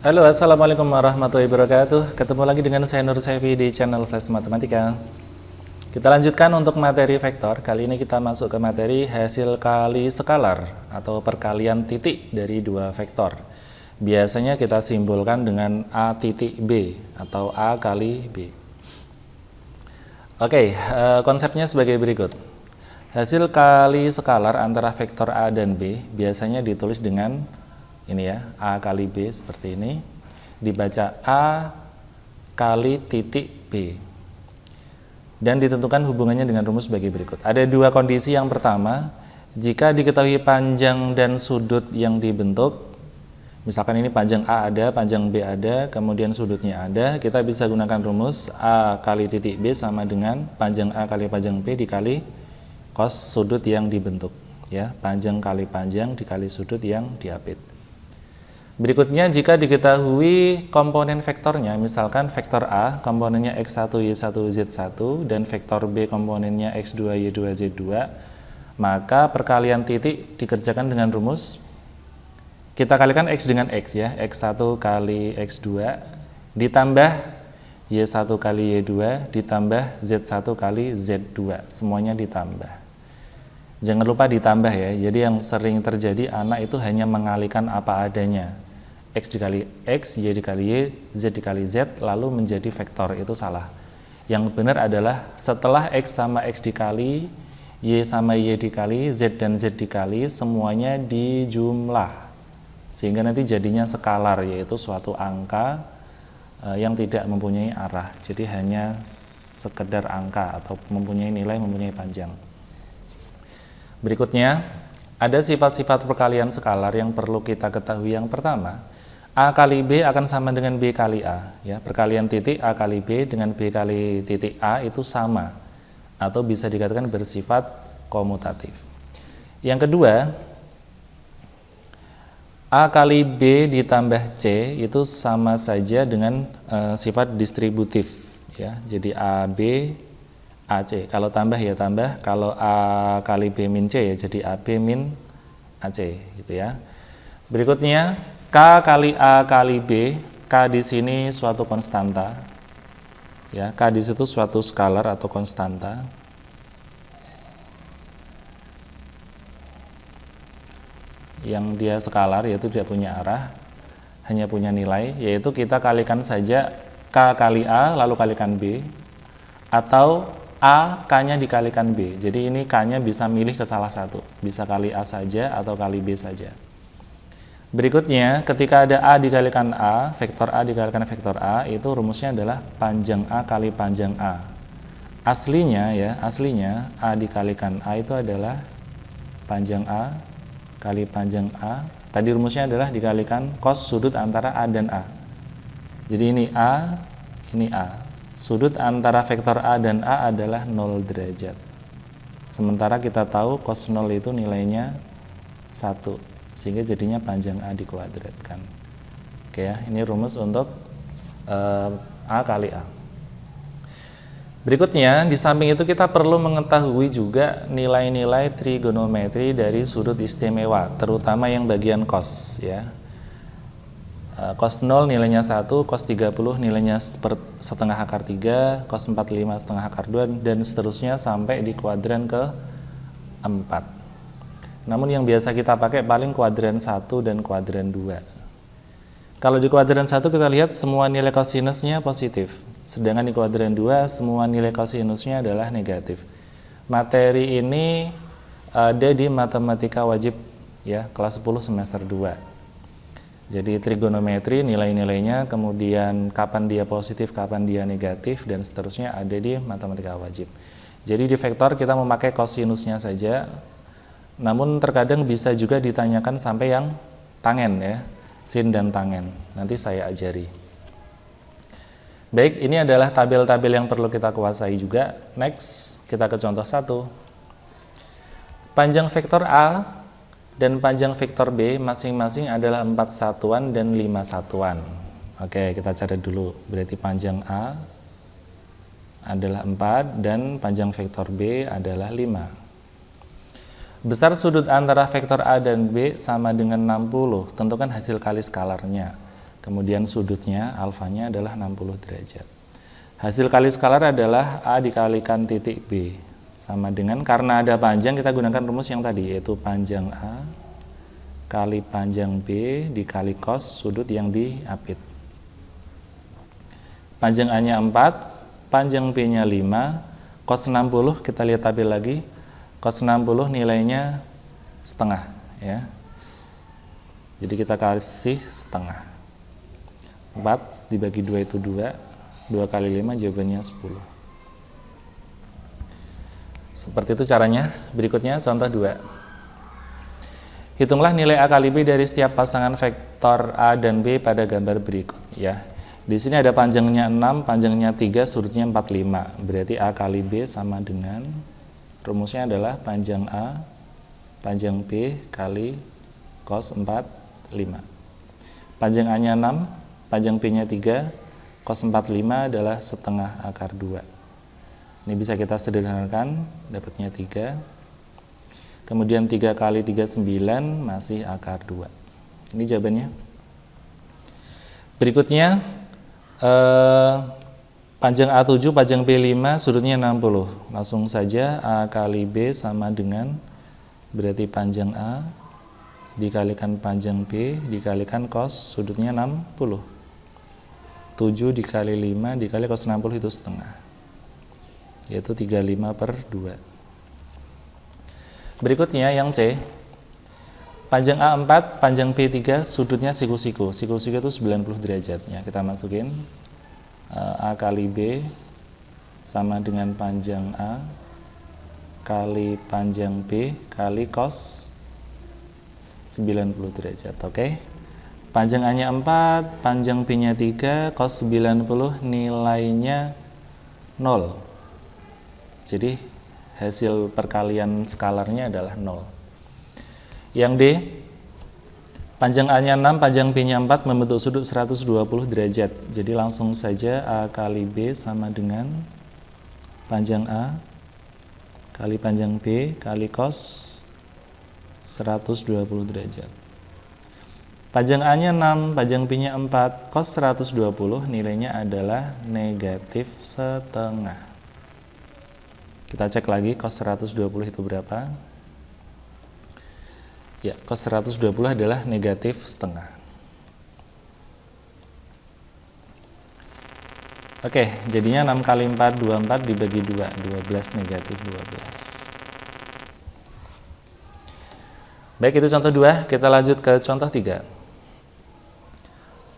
Halo, Assalamualaikum warahmatullahi wabarakatuh. Ketemu lagi dengan saya Nur Saifi di channel Flash Matematika. Kita lanjutkan untuk materi vektor. Kali ini kita masuk ke materi hasil kali skalar atau perkalian titik dari dua vektor. Biasanya kita simbolkan dengan A titik B atau A kali B. Oke, konsepnya sebagai berikut. Hasil kali skalar antara vektor A dan B biasanya ditulis dengan ini ya, A kali B seperti ini, dibaca A kali titik B, dan ditentukan hubungannya dengan rumus sebagai berikut. Ada dua kondisi. Yang pertama, jika diketahui panjang dan sudut yang dibentuk, misalkan ini panjang A ada, panjang B ada, kemudian sudutnya ada, kita bisa gunakan rumus A kali titik B sama dengan panjang A kali panjang B dikali cos sudut yang dibentuk, ya, panjang kali panjang dikali sudut yang diapit. Berikutnya, jika diketahui komponen vektornya, misalkan vektor A komponennya X1, Y1, Z1 dan vektor B komponennya X2, Y2, Z2, maka perkalian titik dikerjakan dengan rumus kita kalikan X dengan X ya, X1 kali X2 ditambah Y1 kali Y2 ditambah Z1 kali Z2, semuanya ditambah. Jangan lupa ditambah ya, jadi yang sering terjadi anak itu hanya mengalihkan apa adanya. X dikali X, Y dikali Y, Z dikali Z, lalu menjadi vektor, itu salah. Yang benar adalah setelah X sama X dikali, Y sama Y dikali, Z dan Z dikali, semuanya dijumlah. Sehingga nanti jadinya skalar, yaitu suatu angka yang tidak mempunyai arah. Jadi hanya sekedar angka atau mempunyai nilai, mempunyai panjang. Berikutnya, ada sifat-sifat perkalian skalar yang perlu kita ketahui. Yang pertama, A kali B akan sama dengan B kali A. Ya, perkalian titik A kali B dengan B kali titik A itu sama, atau bisa dikatakan bersifat komutatif. Yang kedua, A kali B ditambah C itu sama saja dengan sifat distributif. Ya, jadi AB AC, kalau tambah ya tambah, kalau A kali B min C ya jadi AB min AC gitu ya. Berikutnya, K kali A kali B, K di sini suatu konstanta ya, K di situ suatu skalar atau konstanta. Yang dia skalar, yaitu tidak punya arah, hanya punya nilai, yaitu kita kalikan saja K kali A lalu kalikan B, atau A, K-nya dikalikan B. Jadi ini K-nya bisa milih ke salah satu. Bisa kali A saja atau kali B saja. Berikutnya, ketika ada A dikalikan A, vektor A dikalikan vektor A, itu rumusnya adalah panjang A kali panjang A. Aslinya ya, aslinya A dikalikan A itu adalah panjang A kali panjang A. Tadi rumusnya adalah dikalikan cos sudut antara A dan A. Jadi ini A, ini A. Sudut antara vektor A dan A adalah 0 derajat. Sementara kita tahu cos 0 itu nilainya 1, sehingga jadinya panjang A dikuadratkan. Oke ya, ini rumus untuk A kali A. Berikutnya, di samping itu kita perlu mengetahui juga nilai-nilai trigonometri dari sudut istimewa, terutama yang bagian cos ya. Cos 0 nilainya 1, cos 30 nilainya setengah akar 3, cos 45 setengah akar 2, dan seterusnya sampai di kuadran ke 4. Namun yang biasa kita pakai paling kuadran 1 dan kuadran 2. Kalau di kuadran 1 kita lihat semua nilai kosinusnya positif, sedangkan di kuadran 2 semua nilai kosinusnya adalah negatif. Materi ini ada di matematika wajib ya, kelas 10 semester 2. Jadi trigonometri nilai-nilainya, kemudian kapan dia positif, kapan dia negatif, dan seterusnya ada di matematika wajib. Jadi di vektor kita memakai kosinusnya saja, namun terkadang bisa juga ditanyakan sampai yang tangen ya, sin dan tangen. Nanti saya ajari. Baik, ini adalah tabel-tabel yang perlu kita kuasai juga. Next, kita ke contoh 1. Panjang vektor A dan panjang vektor B masing-masing adalah 4 satuan dan 5 satuan. Oke, kita cari dulu. Berarti panjang A adalah 4 dan panjang vektor B adalah 5. Besar sudut antara vektor A dan B sama dengan 60. Tentukan hasil kali skalarnya. Kemudian sudutnya, alfanya adalah 60 derajat. Hasil kali skalar adalah A dikalikan titik B. Sama dengan, karena ada panjang, kita gunakan rumus yang tadi, yaitu panjang A kali panjang B dikali cos sudut yang diapit. Panjang A-nya 4, panjang B-nya 5, cos 60, kita lihat tabel lagi, cos 60 nilainya setengah, ya. Jadi kita kasih setengah. 4 dibagi 2 itu 2, 2 kali 5 jawabannya 10. Seperti itu caranya. Berikutnya contoh 2. Hitunglah nilai A kali B dari setiap pasangan vektor A dan B pada gambar berikut, ya. Di sini ada panjangnya 6, panjangnya 3, sudutnya 45. Berarti A kali B sama dengan, rumusnya adalah panjang A, panjang B kali cos 45. Panjang A-nya 6, panjang B-nya 3, cos 45 adalah setengah akar 2. Ini bisa kita sederhanakan, dapatnya 3. Kemudian 3 kali 3, 9, masih akar 2. Ini jawabannya. Berikutnya, panjang A7, panjang B5, sudutnya 60. Langsung saja A kali B sama dengan, berarti panjang A dikalikan panjang B dikalikan cos sudutnya 60. 7 dikali 5 dikali cos 60 itu setengah, yaitu 35/2. Berikutnya yang C, panjang A4, panjang B3, sudutnya siku-siku. Siku-siku itu 90 derajat, ya. Kita masukin A kali B sama dengan panjang A kali panjang B kali cos 90 derajat, oke. Panjang A-nya 4, panjang B-nya 3, cos 90 nilainya 0. Jadi hasil perkalian skalarnya adalah 0. Yang D, panjang A-nya 6, panjang B-nya 4 membentuk sudut 120 derajat. Jadi langsung saja A kali B sama dengan panjang A kali panjang B kali cos 120 derajat. Panjang A-nya 6, panjang B-nya 4, cos 120 nilainya adalah negatif setengah. Kita cek lagi cos 120 itu berapa. Ya, cos 120 adalah negatif setengah. Oke, jadinya 6 kali 4, 24 dibagi 2, 12 negatif 12. Baik, itu contoh 2, kita lanjut ke contoh 3.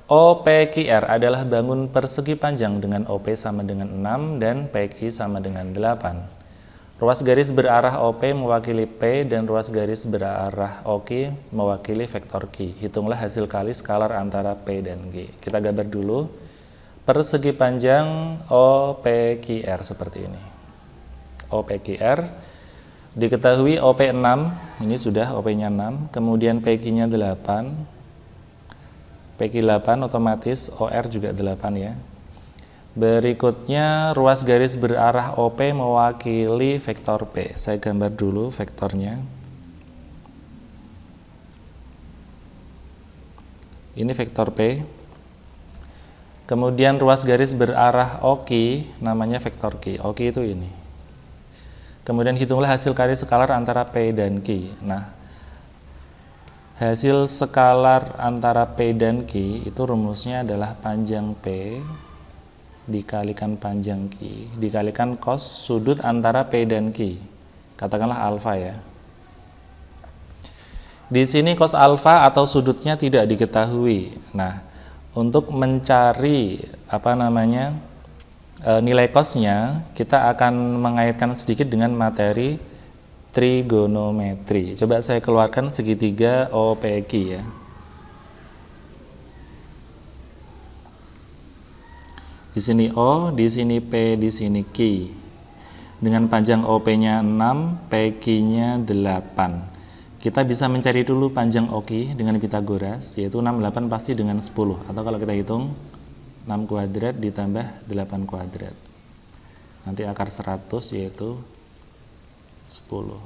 OPQR adalah bangun persegi panjang dengan OP sama dengan 6 dan PQ sama dengan 8. Ruas garis berarah OP mewakili P dan ruas garis berarah OK mewakili vektor Q. Hitunglah hasil kali skalar antara P dan Q. Kita gambar dulu persegi panjang OPQR seperti ini. OPQR diketahui OP 6, ini sudah OP-nya 6, kemudian PQ-nya 8. PQ 8 otomatis OR juga 8, ya. Berikutnya ruas garis berarah OP mewakili vektor P. Saya gambar dulu vektornya. Ini vektor P. Kemudian ruas garis berarah OK namanya vektor Q. OK itu ini. Kemudian hitunglah hasil kali skalar antara P dan Q. Nah, hasil skalar antara P dan Q itu rumusnya adalah panjang P dikalikan panjang Q dikalikan cos sudut antara P dan Q. Katakanlah alfa, ya. Di sini cos alfa atau sudutnya tidak diketahui. Nah, untuk mencari nilai cosnya, kita akan mengaitkan sedikit dengan materi trigonometri. Coba saya keluarkan segitiga OPQ, ya. Di sini O, di sini P, di sini Q. Dengan panjang OP-nya 6, PQ-nya 8. Kita bisa mencari dulu panjang OK dengan Pitagoras, yaitu 6, 8 pasti dengan 10. Atau kalau kita hitung 6 kuadrat ditambah 8 kuadrat. Nanti akar 100 yaitu 10.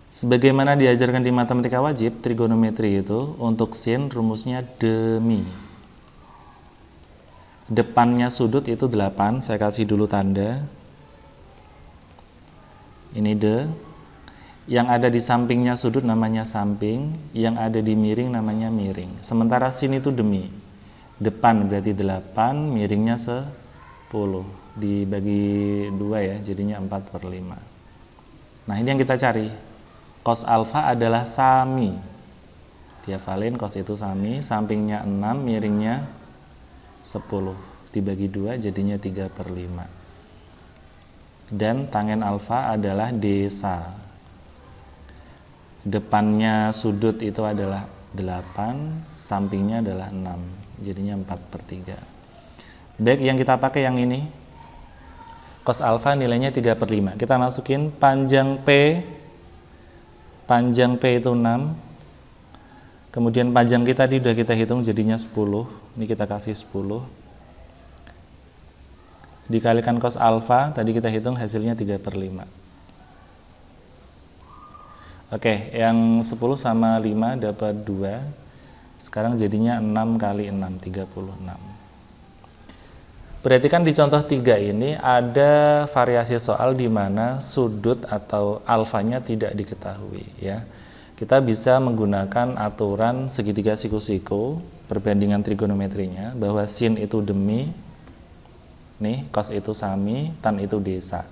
Sebagaimana diajarkan di matematika wajib, trigonometri itu untuk sin rumusnya demi. Depannya sudut itu 8, saya kasih dulu tanda. Ini de. Yang ada di sampingnya sudut namanya samping, yang ada di miring namanya miring. Sementara sin itu demi. Depan berarti 8, miringnya 10. Dibagi 2 ya, jadinya 4/5. Nah, ini yang kita cari. Cos alfa adalah sami. Dihafalin, cos itu sami, sampingnya 6, miringnya 10. Dibagi 2 jadinya 3/5. Dan tangen alfa adalah desa. Depannya sudut itu adalah 8, sampingnya adalah 6. Jadinya 4/3. Baik, yang kita pakai yang ini. Cos alfa nilainya 3/5. Kita masukin panjang P. Panjang P itu 6. Kemudian panjang kita tadi sudah kita hitung jadinya 10. Ini kita kasih 10. Dikalikan cos alfa, tadi kita hitung hasilnya 3/5. Oke, yang 10 sama 5 dapat 2. Sekarang jadinya 6 kali 6, 36. Perhatikan di contoh 3 ini ada variasi soal di mana sudut atau alfanya tidak diketahui ya. Kita bisa menggunakan aturan segitiga siku-siku, perbandingan trigonometrinya, bahwa sin itu demi, nih cos itu sami, tan itu desa.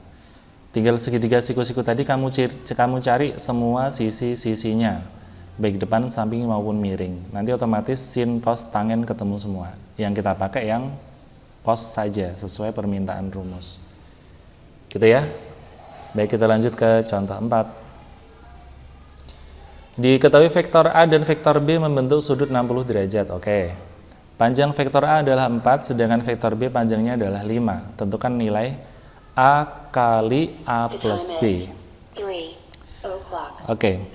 Tinggal segitiga siku-siku tadi kamu cari semua sisi-sisinya, baik depan, samping maupun miring. Nanti otomatis sin, cos, tangen ketemu semua. Yang kita pakai yang cos saja sesuai permintaan rumus. Gitu ya. Baik, kita lanjut ke contoh 4. Diketahui vektor A dan vektor B membentuk sudut 60 derajat. Oke. Panjang vektor A adalah 4, sedangkan vektor B panjangnya adalah 5. Tentukan nilai A kali A plus B. Oke.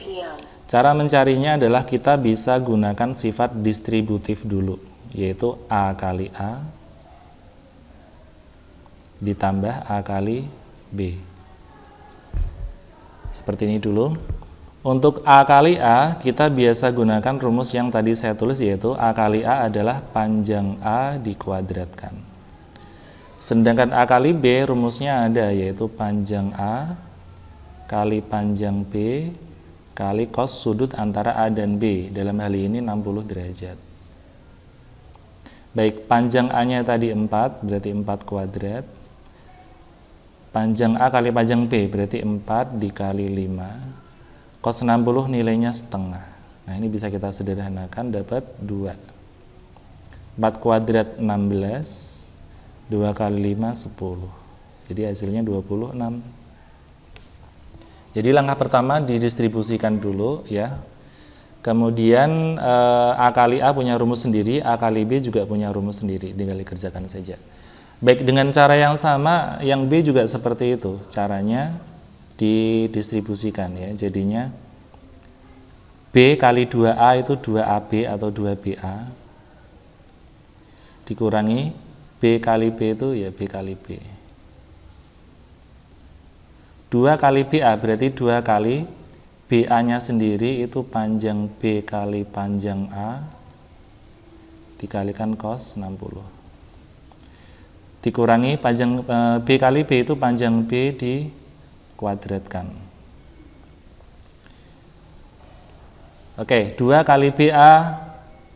Cara mencarinya adalah kita bisa gunakan sifat distributif dulu, yaitu A kali A ditambah A kali B. Seperti ini dulu. Untuk A kali A, kita biasa gunakan rumus yang tadi saya tulis, yaitu A kali A adalah panjang A dikuadratkan. Sedangkan A kali B rumusnya ada, yaitu panjang A kali panjang B kali cos sudut antara A dan B. Dalam hal ini 60 derajat. Baik, panjang A-nya tadi 4, berarti 4 kuadrat. Panjang A kali panjang B berarti 4 dikali 5. Cos 60 nilainya setengah. Nah, ini bisa kita sederhanakan, dapat 2. 4 kuadrat 16, 2 kali 5 10. Jadi hasilnya 26. Jadi langkah pertama didistribusikan dulu ya. Kemudian A kali A punya rumus sendiri, A kali B juga punya rumus sendiri, tinggal dikerjakan saja. Baik, dengan cara yang sama, yang B juga seperti itu. Caranya didistribusikan ya. Jadinya B kali 2A itu 2AB atau 2BA dikurangi B kali B itu ya B kali B. 2 kali BA berarti 2 kali BA-nya sendiri itu panjang B kali panjang A dikalikan cos 60. Dikurangi panjang B kali B itu panjang B dikuadratkan. Oke, 2 kali BA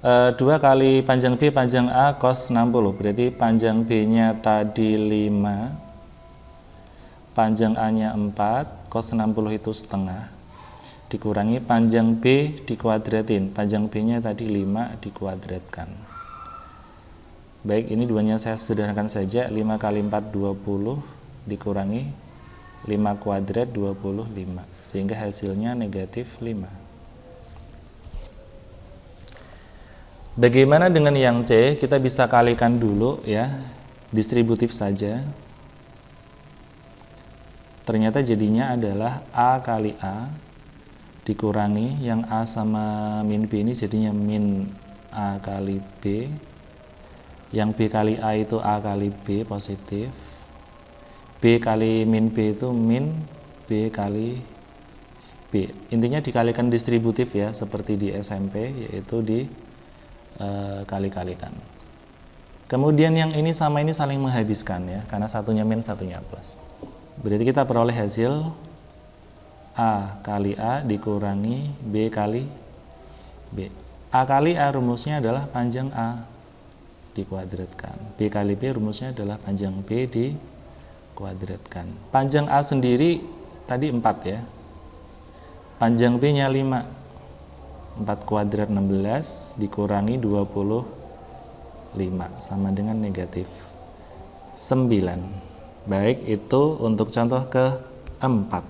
2 kali panjang B panjang A cos 60. Berarti panjang B-nya tadi 5, panjang A-nya 4, cos 60 itu setengah. Dikurangi panjang B dikuadratin, panjang B-nya tadi 5 dikuadratkan. Baik, ini duanya saya sederhanakan saja. 5 kali 4 20 dikurangi 5 kuadrat 25, sehingga hasilnya negatif 5. Bagaimana dengan yang C? Kita bisa kalikan dulu ya, distributif saja. Ternyata jadinya adalah A kali A dikurangi yang A sama min B ini jadinya min A kali B. Yang B kali A itu A kali B positif. B kali min B itu min B kali B B. Intinya dikalikan distributif ya, seperti di SMP, yaitu dikali-kalikan. Kemudian yang ini sama ini saling menghabiskan ya, karena satunya min, satunya plus. Berarti kita peroleh hasil A kali A dikurangi B kali B. A kali A rumusnya adalah panjang A dikuadratkan. B kali B rumusnya adalah panjang B dikuadratkan. Panjang A sendiri tadi 4 ya. Panjang B-nya 5. 4 kuadrat 16 dikurangi 25 sama dengan negatif 9. Baik, itu untuk contoh ke-4.